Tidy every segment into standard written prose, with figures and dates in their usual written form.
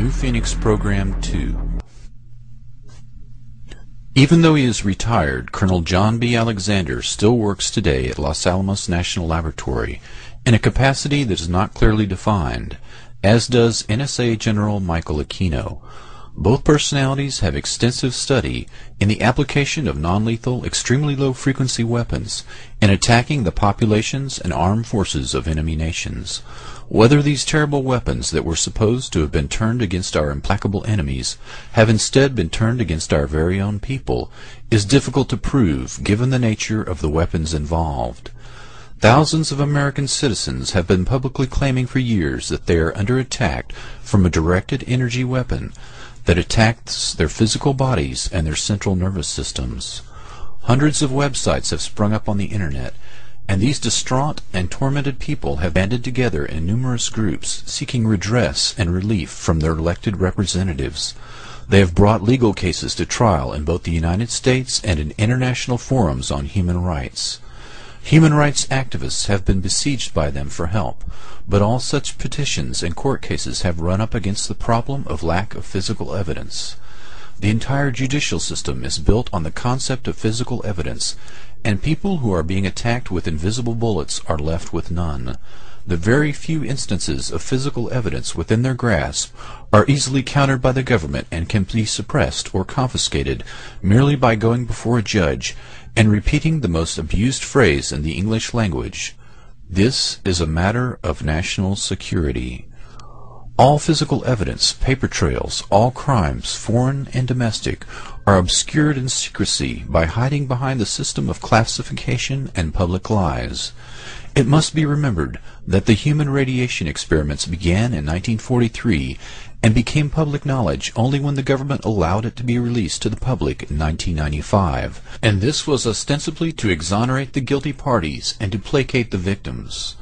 New Phoenix Program 2. Even though he is retired, Colonel John B. Alexander still works today at Los Alamos National Laboratory in a capacity that is not clearly defined, as does NSA General Michael Aquino. Both personalities have extensive study in the application of non-lethal, extremely low-frequency weapons in attacking the populations and armed forces of enemy nations. Whether these terrible weapons that were supposed to have been turned against our implacable enemies have instead been turned against our very own people is difficult to prove given the nature of the weapons involved. Thousands of American citizens have been publicly claiming for years that they are under attack from a directed energy weapon that attacks their physical bodies and their central nervous systems. Hundreds of websites have sprung up on the internet, and these distraught and tormented people have banded together in numerous groups seeking redress and relief from their elected representatives. They have brought legal cases to trial in both the United States and in international forums on human rights. Human rights activists have been besieged by them for help, but all such petitions and court cases have run up against the problem of lack of physical evidence. The entire judicial system is built on the concept of physical evidence, and people who are being attacked with invisible bullets are left with none. The very few instances of physical evidence within their grasp are easily countered by the government and can be suppressed or confiscated merely by going before a judge and repeating the most abused phrase in the English language: "This is a matter of national security." All physical evidence, paper trails, all crimes, foreign and domestic, are obscured in secrecy by hiding behind the system of classification and public lies. It must be remembered that the human radiation experiments began in 1943 and became public knowledge only when the government allowed it to be released to the public in 1995, and this was ostensibly to exonerate the guilty parties and to placate the victims.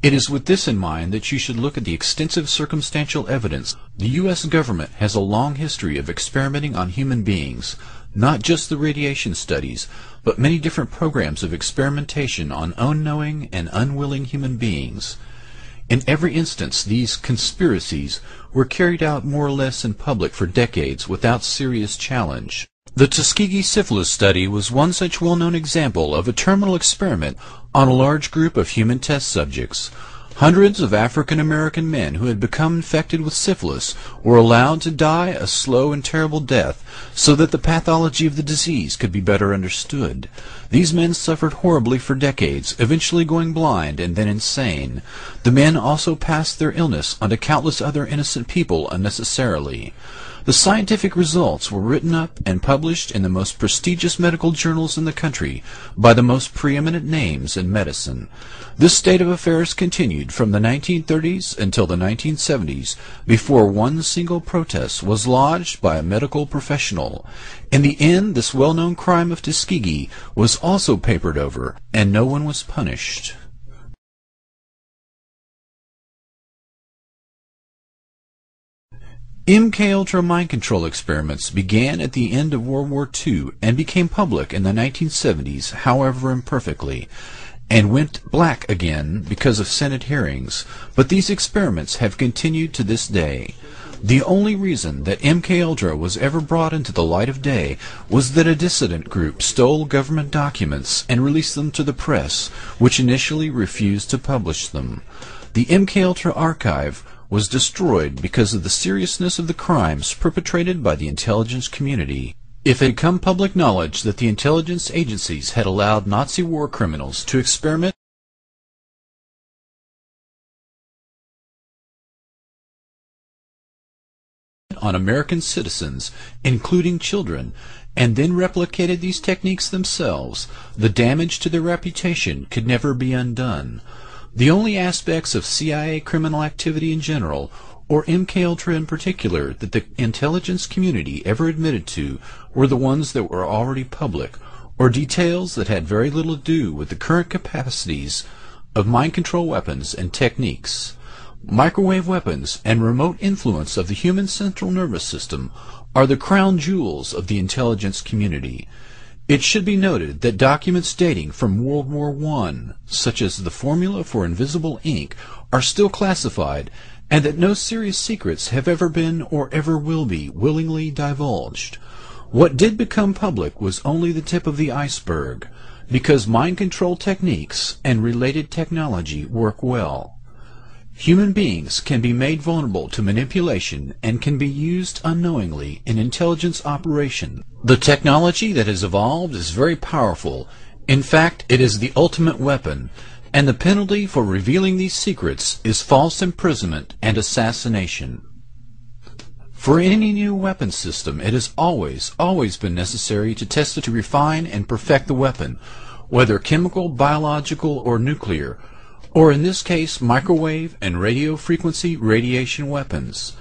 It is with this in mind that you should look at the extensive circumstantial evidence. The U.S. government has a long history of experimenting on human beings, not just the radiation studies, but many different programs of experimentation on unknowing and unwilling human beings. In every instance, these conspiracies were carried out more or less in public for decades without serious challenge. The Tuskegee syphilis study was one such well-known example of a terminal experiment on a large group of human test subjects. Hundreds of African-American men who had become infected with syphilis were allowed to die a slow and terrible death so that the pathology of the disease could be better understood. These men suffered horribly for decades, eventually going blind and then insane. The men also passed their illness onto countless other innocent people unnecessarily. The scientific results were written up and published in the most prestigious medical journals in the country by the most preeminent names in medicine. This state of affairs continued from the 1930s until the 1970s, before one single protest was lodged by a medical professional. In the end, this well-known crime of Tuskegee was also papered over, and no one was punished. MKUltra mind control experiments began at the end of World War II and became public in the 1970s, however imperfectly, and went black again because of Senate hearings, but these experiments have continued to this day. The only reason that MKUltra was ever brought into the light of day was that a dissident group stole government documents and released them to the press, which initially refused to publish them. The MKUltra archive was destroyed because of the seriousness of the crimes perpetrated by the intelligence community. If it had become public knowledge that the intelligence agencies had allowed Nazi war criminals to experiment on American citizens, including children, and then replicated these techniques themselves, the damage to their reputation could never be undone. The only aspects of CIA criminal activity in general, or MKUltra in particular, that the intelligence community ever admitted to were the ones that were already public, or details that had very little to do with the current capacities of mind control weapons and techniques. Microwave weapons and remote influence of the human central nervous system are the crown jewels of the intelligence community. It should be noted that documents dating from World War I, such as the formula for invisible ink, are still classified and that no serious secrets have ever been or ever will be willingly divulged. What did become public was only the tip of the iceberg, because mind control techniques and related technology work well. Human beings can be made vulnerable to manipulation and can be used unknowingly in intelligence operation. The technology that has evolved is very powerful. In fact, it is the ultimate weapon, and the penalty for revealing these secrets is false imprisonment and assassination. For any new weapon system, it has always been necessary to test it to refine and perfect the weapon, whether chemical, biological, or nuclear, or in this case microwave and radio frequency radiation weapons.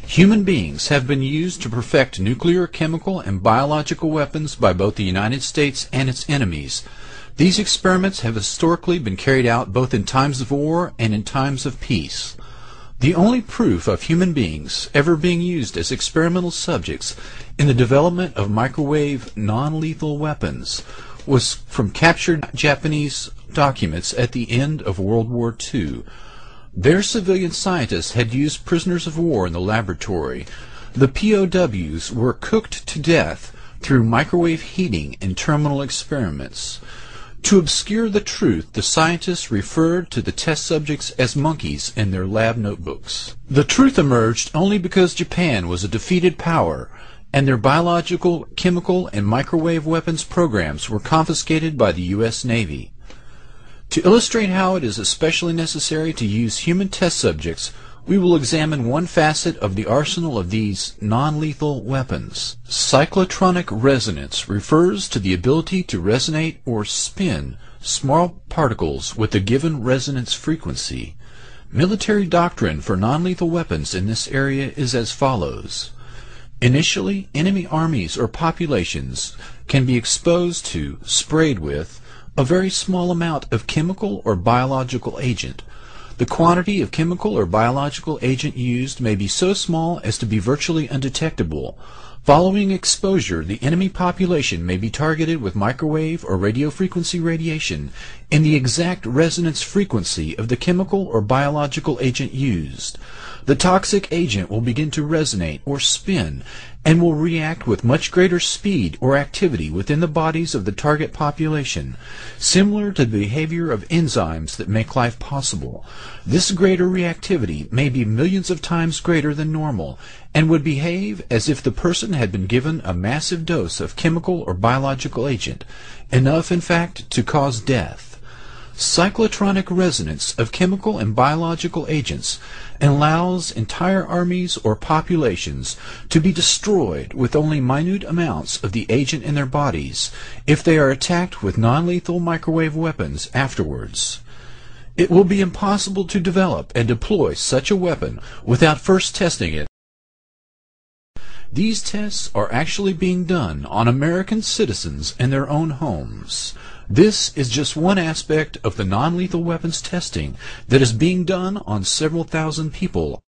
Human beings have been used to perfect nuclear, chemical, and biological weapons by both the United States and its enemies. These experiments have historically been carried out both in times of war and in times of peace. The only proof of human beings ever being used as experimental subjects in the development of microwave non-lethal weapons was from captured Japanese documents at the end of World War II. Their civilian scientists had used prisoners of war in the laboratory. The POWs were cooked to death through microwave heating in terminal experiments. To obscure the truth, the scientists referred to the test subjects as monkeys in their lab notebooks. The truth emerged only because Japan was a defeated power, and their biological, chemical, and microwave weapons programs were confiscated by the U.S. Navy. To illustrate how it is especially necessary to use human test subjects, we will examine one facet of the arsenal of these non-lethal weapons. Cyclotronic resonance refers to the ability to resonate or spin small particles with a given resonance frequency. Military doctrine for non-lethal weapons in this area is as follows. Initially, enemy armies or populations can be exposed to, sprayed with, a very small amount of chemical or biological agent. The quantity of chemical or biological agent used may be so small as to be virtually undetectable. Following exposure, the enemy population may be targeted with microwave or radio frequency radiation in the exact resonance frequency of the chemical or biological agent used. The toxic agent will begin to resonate or spin and will react with much greater speed or activity within the bodies of the target population, similar to the behavior of enzymes that make life possible. This greater reactivity may be millions of times greater than normal and would behave as if the person had been given a massive dose of chemical or biological agent, enough in fact to cause death. Cyclotronic resonance of chemical and biological agents allows entire armies or populations to be destroyed with only minute amounts of the agent in their bodies if they are attacked with non-lethal microwave weapons afterwards. It will be impossible to develop and deploy such a weapon without first testing it. These tests are actually being done on American citizens in their own homes. This is just one aspect of the non-lethal weapons testing that is being done on several thousand people.